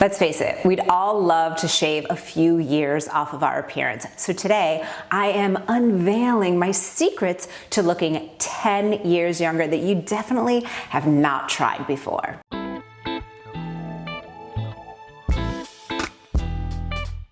Let's face it, we'd all love to shave a few years off of our appearance. So today, I am unveiling my secrets to looking 10 years younger that you definitely have not tried before.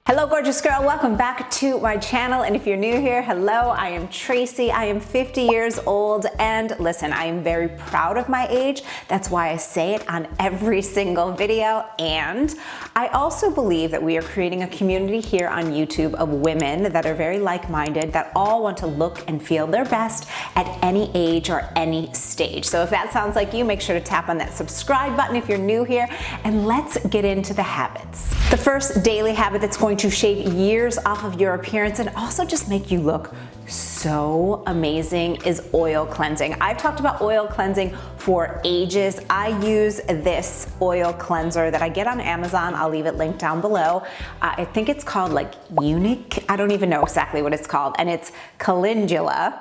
Hello, gorgeous girl. Welcome back to my channel. And if you're new here, hello, I am Tracy. I am 50 years old. And listen, I am very proud of my age. That's why I say it on every single video. And I also believe that we are creating a community here on YouTube of women that are very like-minded, that all want to look and feel their best at any age or any stage. So if that sounds like you, make sure to tap on that subscribe button if you're new here. And let's get into the habits. The first daily habit that's going to shave years off of your appearance and also just make you look so amazing is oil cleansing. I've talked about oil cleansing for ages. I use this oil cleanser that I get on Amazon. I'll leave it linked down below. I think it's called like Unique. I don't even know exactly what it's called. And it's calendula,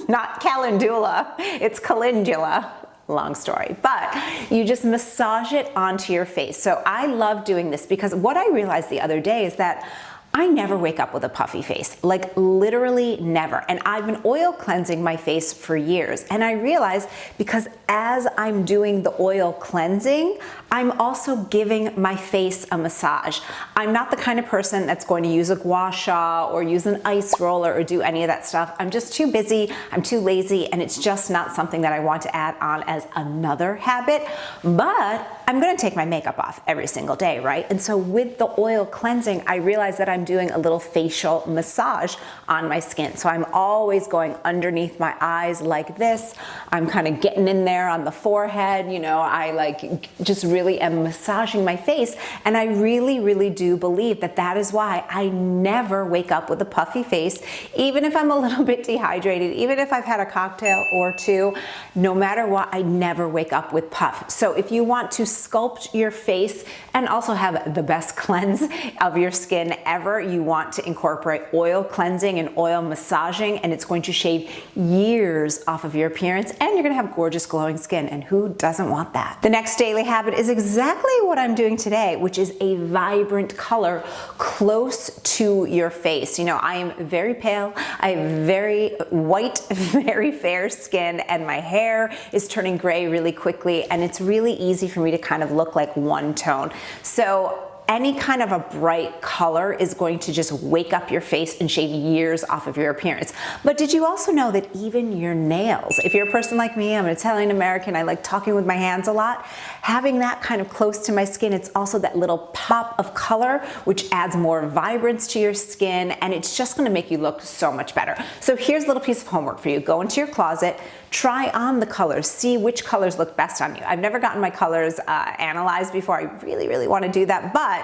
not calendula. It's calendula. Long story, but you just massage it onto your face. So I love doing this because what I realized the other day is that I never wake up with a puffy face, like literally never. And I've been oil cleansing my face for years. And I realized because as I'm doing the oil cleansing, I'm also giving my face a massage. I'm not the kind of person that's going to use a gua sha or use an ice roller or do any of that stuff. I'm just too busy, I'm too lazy, and it's just not something that I want to add on as another habit. But I'm gonna take my makeup off every single day, right? And so with the oil cleansing, I realize that I'm doing a little facial massage on my skin. So I'm always going underneath my eyes like this. I'm kind of getting in there on the forehead, you know, I like just really am massaging my face. And I really, really do believe that that is why I never wake up with a puffy face, even if I'm a little bit dehydrated, even if I've had a cocktail or two, no matter what, I never wake up with puff. So if you want to sculpt your face and also have the best cleanse of your skin ever, you want to incorporate oil cleansing and oil massaging, and it's going to shave years off of your appearance, and you're gonna have gorgeous glowing skin, and who doesn't want that? The next daily habit is exactly what I'm doing today, which is a vibrant color close to your face. You know, I am very pale, I have very white, very fair skin, and my hair is turning gray really quickly, and it's really easy for me to kind of look like one tone. So any kind of a bright color is going to just wake up your face and shave years off of your appearance. But did you also know that even your nails, if you're a person like me, I'm an Italian American, I like talking with my hands a lot, having that kind of close to my skin, it's also that little pop of color, which adds more vibrance to your skin, and it's just gonna make you look so much better. So here's a little piece of homework for you. Go into your closet, try on the colors, see which colors look best on you. I've never gotten my colors analyzed before. I really, really wanna do that, but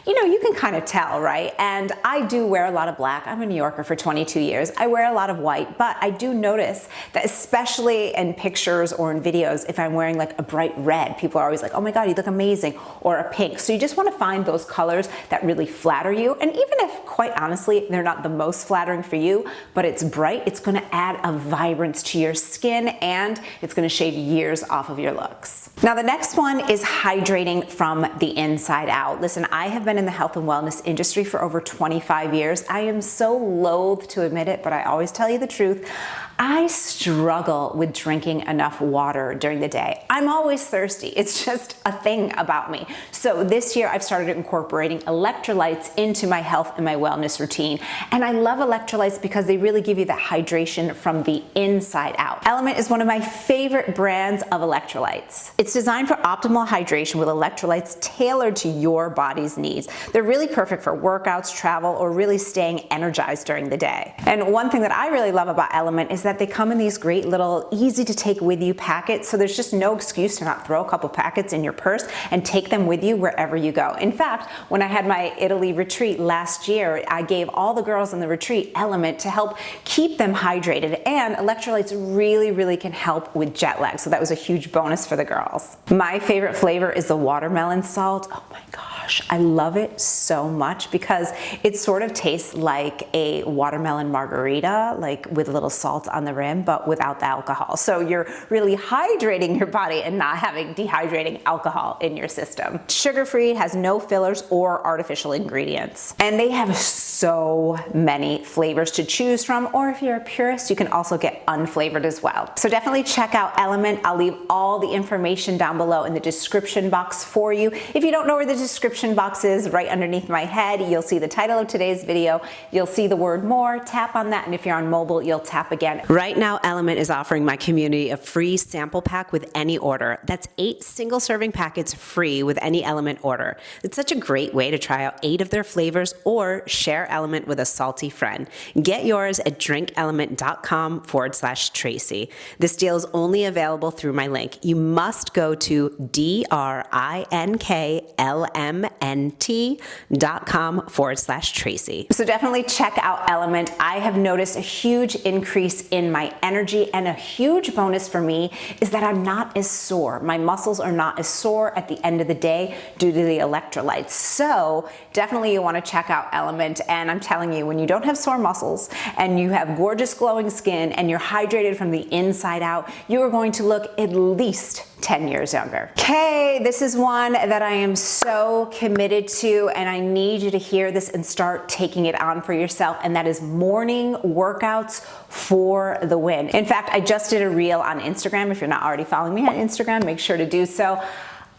you know, you can kind of tell, right? And I do wear a lot of black. I'm a New Yorker for 22 years. I wear a lot of white, but I do notice that especially in pictures or in videos, if I'm wearing like a bright red, people are always like, oh my God, you look amazing, or a pink. So you just wanna find those colors that really flatter you. And even if, quite honestly, they're not the most flattering for you, but it's bright, it's gonna add a vibrance to your skin, and it's gonna shave years off of your looks. Now, the next one is hydrating from the inside out. Listen, I have been in the health and wellness industry for over 25 years. I am so loath to admit it, but I always tell you the truth. I struggle with drinking enough water during the day. I'm always thirsty. It's just a thing about me. So this year I've started incorporating electrolytes into my health and my wellness routine. And I love electrolytes because they really give you that hydration from the inside out. Element is one of my favorite brands of electrolytes. It's designed for optimal hydration with electrolytes tailored to your body's needs. They're really perfect for workouts, travel, or really staying energized during the day. And one thing that I really love about Element is that they come in these great little easy to take with you packets, so there's just no excuse to not throw a couple packets in your purse and take them with you wherever you go. In fact, when I had my Italy retreat last year, I gave all the girls in the retreat Element to help keep them hydrated, and electrolytes really, really can help with jet lag, so that was a huge bonus for the girls. My favorite flavor is the watermelon salt. Oh my gosh, I love it so much because it sort of tastes like a watermelon margarita, like with a little salt on the rim, but without the alcohol. So you're really hydrating your body and not having dehydrating alcohol in your system. Sugar-free, has no fillers or artificial ingredients. And they have so many flavors to choose from, or if you're a purist, you can also get unflavored as well. So definitely check out Element. I'll leave all the information down below in the description box for you. If you don't know where the description box is, right underneath my head, you'll see the title of today's video. You'll see the word more, tap on that, and if you're on mobile, you'll tap again. Right now, Element is offering my community a free sample pack with any order. That's 8 single serving packets free with any Element order. It's such a great way to try out 8 of their flavors or share Element with a salty friend. Get yours at drinkelement.com/Tracy. This deal is only available through my link. You must go to drinklmnt.com/Tracy. So definitely check out Element. I have noticed a huge increase in my energy, and a huge bonus for me is that I'm not as sore. My muscles are not as sore at the end of the day due to the electrolytes. So definitely you want to check out Element. And I'm telling you, when you don't have sore muscles and you have gorgeous glowing skin and you're hydrated from the inside out, you are going to look at least 10 years younger. Okay, this is one that I am so committed to, and I need you to hear this and start taking it on for yourself, and that is morning workouts for the win. In fact, I just did a reel on Instagram. If you're not already following me on Instagram, make sure to do so.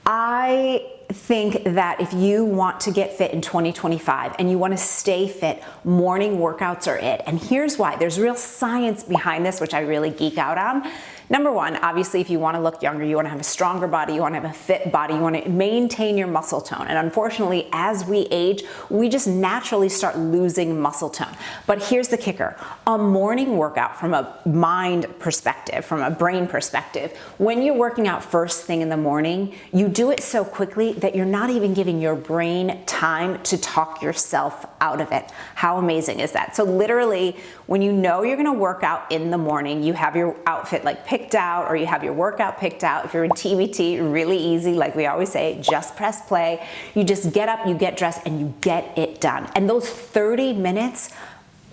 I think that if you want to get fit in 2025 and you want to stay fit, morning workouts are it. And here's why. There's real science behind this, which I really geek out on. Number one, obviously, if you want to look younger, you want to have a stronger body, you want to have a fit body, you want to maintain your muscle tone. And unfortunately, as we age, we just naturally start losing muscle tone. But here's the kicker. A morning workout, from a mind perspective, from a brain perspective, when you're working out first thing in the morning, you do it so quickly that you're not even giving your brain time to talk yourself out of it. How amazing is that? So literally, when you know you're going to work out in the morning, you have your outfit like picked out, or you have your workout picked out. If you're in TBT, really easy, like we always say, just press play. You just get up, you get dressed, and you get it done. And those 30 minutes,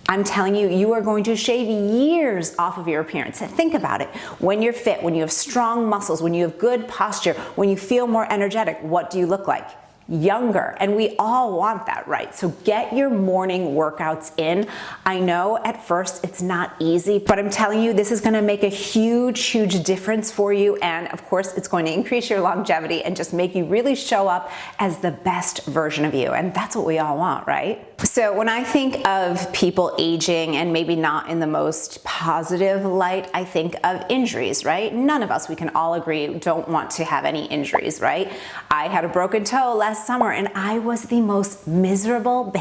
I'm telling you, you are going to shave years off of your appearance. Think about it. When you're fit, when you have strong muscles, when you have good posture, when you feel more energetic, what do you look like? Younger. And we all want that, right? So get your morning workouts in. I know at first it's not easy, but I'm telling you, this is going to make a huge, huge difference for you. And of course, it's going to increase your longevity and just make you really show up as the best version of you. And that's what we all want, right? So when I think of people aging and maybe not in the most positive light, I think of injuries, right? None of us, we can all agree, don't want to have any injuries, right? I had a broken toe last summer and I was the most miserable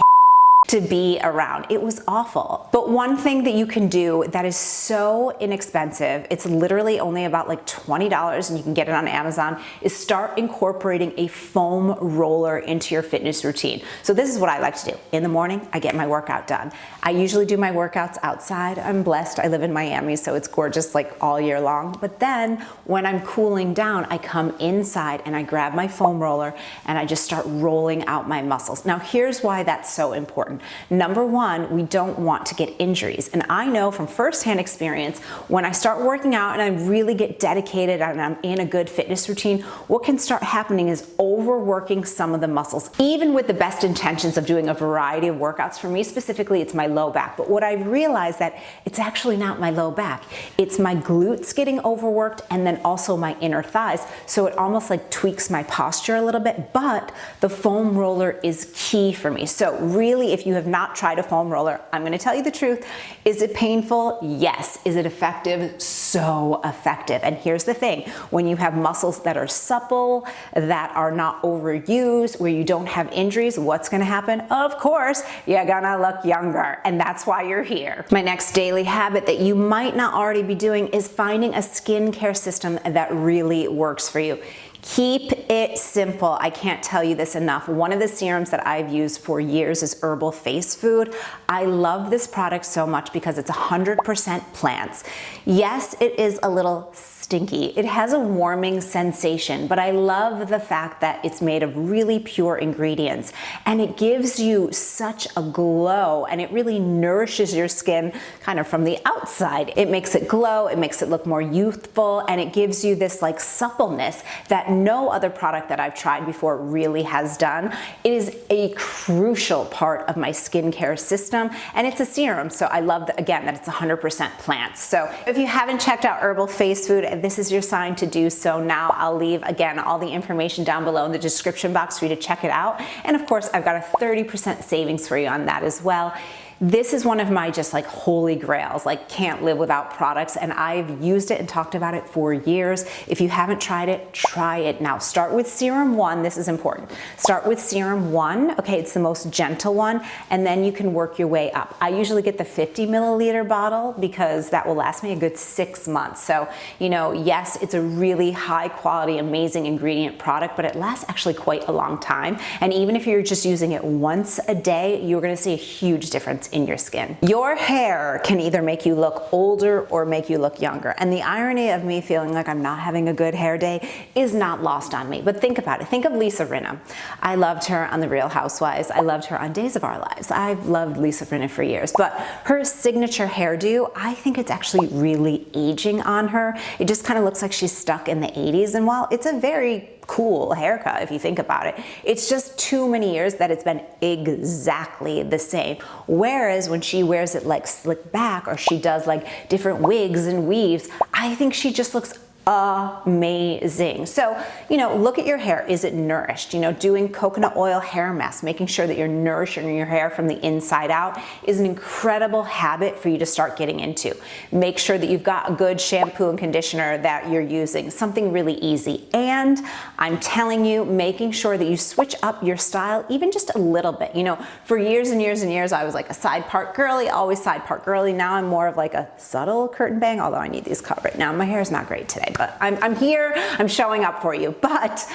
to be around. It was awful. But one thing that you can do that is so inexpensive, it's literally only about like $20 and you can get it on Amazon, is start incorporating a foam roller into your fitness routine. So this is what I like to do. In the morning, I get my workout done. I usually do my workouts outside. I'm blessed. I live in Miami, so it's gorgeous like all year long. But then when I'm cooling down, I come inside and I grab my foam roller and I just start rolling out my muscles. Now here's why that's so important. Number one, we don't want to get injuries. And I know from firsthand experience, when I start working out and I really get dedicated and I'm in a good fitness routine, what can start happening is overworking some of the muscles. Even with the best intentions of doing a variety of workouts, for me specifically, it's my low back. But what I realized that it's actually not my low back. It's my glutes getting overworked and then also my inner thighs. So it almost like tweaks my posture a little bit, but the foam roller is key for me. So really, if you have not tried a foam roller, I'm going to tell you the truth. Is it painful? Yes. Is it effective? So effective. And here's the thing. When you have muscles that are supple, that are not overused, where you don't have injuries, what's going to happen? Of course, you're going to look younger. And that's why you're here. My next daily habit that you might not already be doing is finding a skincare system that really works for you. Keep it simple. I can't tell you this enough. One of the serums that I've used for years is Herbal Face Food. I love this product so much because it's 100% plants. Yes, it is a little stinky. It has a warming sensation, but I love the fact that it's made of really pure ingredients and it gives you such a glow and it really nourishes your skin kind of from the outside. It makes it glow, it makes it look more youthful, and it gives you this like suppleness that no other product that I've tried before really has done. It is a crucial part of my skincare system, and it's a serum, so I love that, again, that it's 100% plants. So if you haven't checked out Herbal Face Food, this is your sign to do so now. I'll leave, again, all the information down below in the description box for you to check it out. And of course, I've got a 30% savings for you on that as well. This is one of my just like holy grails, like can't live without products, and I've used it and talked about it for years. If you haven't tried it, try it now. Start with Serum 1, this is important. Start with Serum 1, okay, it's the most gentle one, and then you can work your way up. I usually get the 50 milliliter bottle because that will last me a good 6 months. So, you know, yes, it's a really high quality, amazing ingredient product, but it lasts actually quite a long time. And even if you're just using it once a day, you're gonna see a huge difference in your skin. Your hair can either make you look older or make you look younger. And the irony of me feeling like I'm not having a good hair day is not lost on me. But think about it. Think of Lisa Rinna. I loved her on The Real Housewives. I loved her on Days of Our Lives. I've loved Lisa Rinna for years. But her signature hairdo, I think it's actually really aging on her. It just kind of looks like she's stuck in the 80s. And while it's a very cool haircut if you think about it, it's just too many years that it's been exactly the same. Whereas when she wears it like slick back or she does like different wigs and weaves, I think she just looks amazing. So, you know, look at your hair. Is it nourished? You know, doing coconut oil hair masks, making sure that you're nourishing your hair from the inside out is an incredible habit for you to start getting into. Make sure that you've got a good shampoo and conditioner that you're using, something really easy. And I'm telling you, making sure that you switch up your style even just a little bit. You know, for years and years and years, I was like a side part girly, always side part girly. Now I'm more of like a subtle curtain bang, although I need these cut right now. My hair is not great today, but I'm here, I'm showing up for you. But,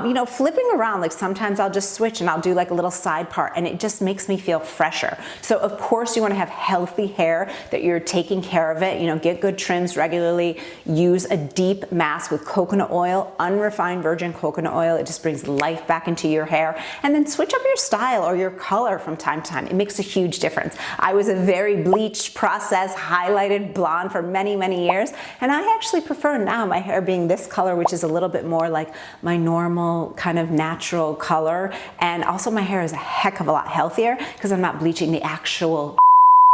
you know, flipping around, like sometimes I'll just switch and I'll do like a little side part and it just makes me feel fresher. So of course you wanna have healthy hair, that you're taking care of it, you know, get good trims regularly, use a deep mask with coconut oil, unrefined virgin coconut oil. It just brings life back into your hair. And then switch up your style or your color from time to time. It makes a huge difference. I was a very bleached, processed, highlighted blonde for many, many years. And I actually prefer now my hair being this color, which is a little bit more like my normal kind of natural color. And also my hair is a heck of a lot healthier because I'm not bleaching the actual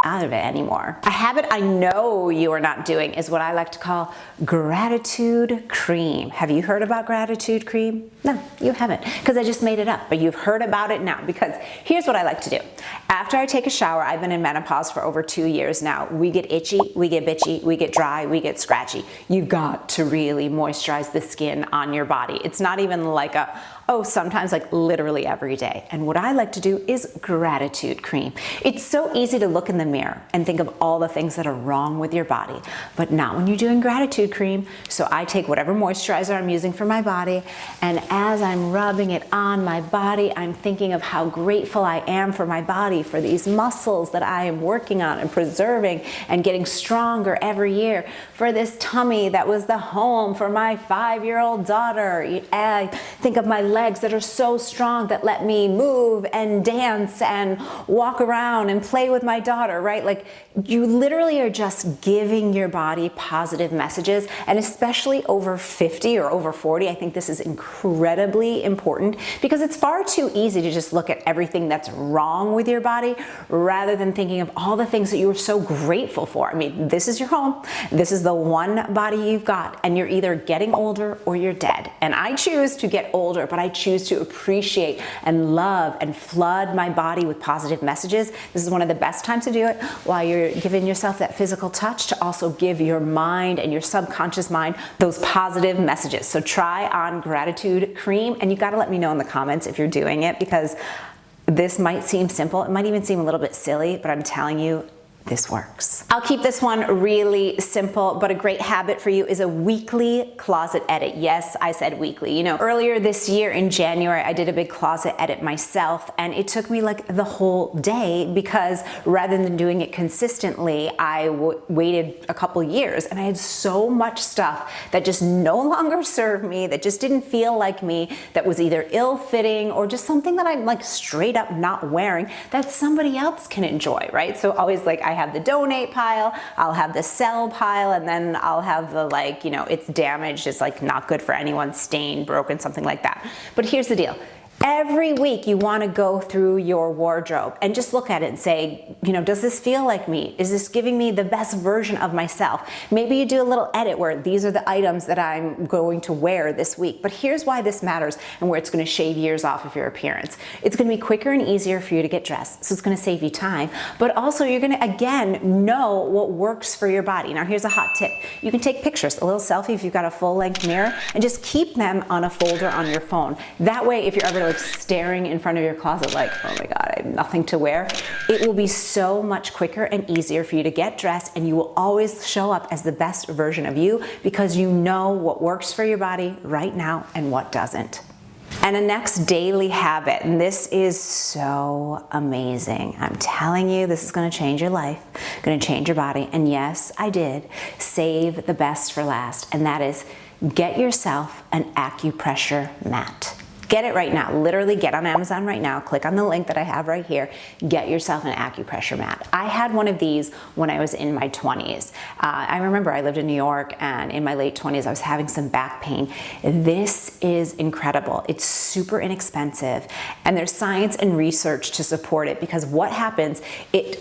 out of it anymore. A habit I know you are not doing is what I like to call gratitude cream. Have you heard about gratitude cream? No, you haven't, because I just made it up, but you've heard about it now, because here's what I like to do. After I take a shower, I've been in menopause for over 2 years now. We get itchy, we get bitchy, we get dry, we get scratchy. You've got to really moisturize the skin on your body. It's not even like a, oh, sometimes like literally every day. And what I like to do is gratitude cream. It's so easy to look in the mirror and think of all the things that are wrong with your body, but not when you're doing gratitude cream. So I take whatever moisturizer I'm using for my body, and as I'm rubbing it on my body, I'm thinking of how grateful I am for my body, for these muscles that I am working on and preserving and getting stronger every year, for this tummy that was the home for my 5-year-old daughter. I think of my legs that are so strong that let me move and dance and walk around and play with my daughter, right? Like, you literally are just giving your body positive messages, and especially over 50 or over 40, I think this is incredibly important, because it's far too easy to just look at everything that's wrong with your body rather than thinking of all the things that you are so grateful for. I mean, this is your home. This is the one body you've got, and you're either getting older or you're dead. And I choose to get older, but I choose to appreciate and love and flood my body with positive messages. This is one of the best times to do it while you're giving yourself that physical touch, to also give your mind and your subconscious mind those positive messages. So try on gratitude cream, and you got to let me know in the comments if you're doing it, because this might seem simple. It might even seem a little bit silly, but I'm telling you, this works. I'll keep this one really simple, but a great habit for you is a weekly closet edit. Yes, I said weekly. You know, earlier this year in January, I did a big closet edit myself, and it took me like the whole day because rather than doing it consistently, I waited a couple years, and I had so much stuff that just no longer served me, that just didn't feel like me, that was either ill-fitting or just something that I'm like straight up not wearing that somebody else can enjoy, right? So always like I have the donate pile, I'll have the sell pile, and then I'll have the like, you know, it's damaged, it's like not good for anyone, stained, broken, something like that. But here's the deal. Every week you want to go through your wardrobe and just look at it and say, you know, does this feel like me? Is this giving me the best version of myself? Maybe you do a little edit where these are the items that I'm going to wear this week. But here's why this matters and where it's going to shave years off of your appearance. It's going to be quicker and easier for you to get dressed. So it's going to save you time, but also you're going to, again, know what works for your body. Now here's a hot tip. You can take pictures, a little selfie if you've got a full-length mirror, and just keep them on a folder on your phone. That way, if you're ever like staring in front of your closet like, oh my God, I have nothing to wear, it will be so much quicker and easier for you to get dressed, and you will always show up as the best version of you because you know what works for your body right now and what doesn't. And a next daily habit, and this is so amazing. I'm telling you, this is gonna change your life, gonna change your body. And yes, I did save the best for last, and that is get yourself an acupressure mat. Get it right now. Literally get on Amazon right now. Click on the link that I have right here. Get yourself an acupressure mat. I had one of these when I was in my 20s. I remember I lived in New York, and in my late 20s I was having some back pain. This is incredible. It's super inexpensive, and there's science and research to support it, because what happens,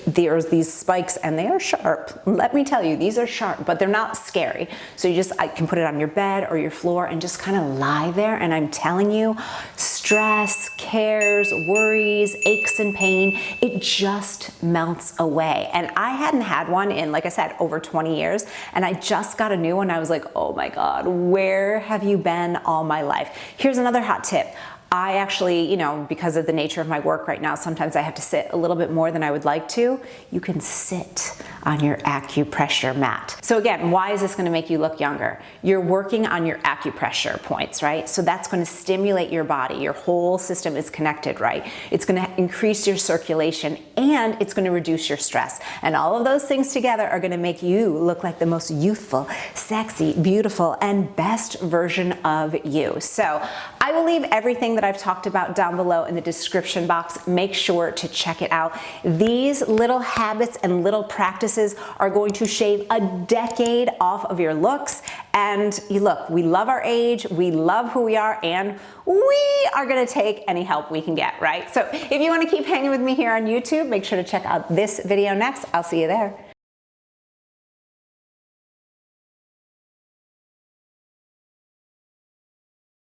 there's these spikes and they are sharp. Let me tell you, these are sharp, but they're not scary. So I can put it on your bed or your floor and just kind of lie there, and I'm telling you, stress, cares, worries, aches and pain, it just melts away. And I hadn't had one in, like I said, over 20 years, and I just got a new one. I was like, oh my God, where have you been all my life? Here's another hot tip. I actually, you know, because of the nature of my work right now, sometimes I have to sit a little bit more than I would like to. You can sit on your acupressure mat. So again, why is this going to make you look younger? You're working on your acupressure points, right? So that's going to stimulate your body. Your whole system is connected, right? It's going to increase your circulation, and it's going to reduce your stress. And all of those things together are going to make you look like the most youthful, sexy, beautiful, and best version of you. So I will leave everything that I've talked about down below in the description box. Make sure to check it out. These little habits and little practices are going to shave a decade off of your looks. And look, we love our age, we love who we are, and we are gonna take any help we can get, right? So if you wanna keep hanging with me here on YouTube, make sure to check out this video next. I'll see you there.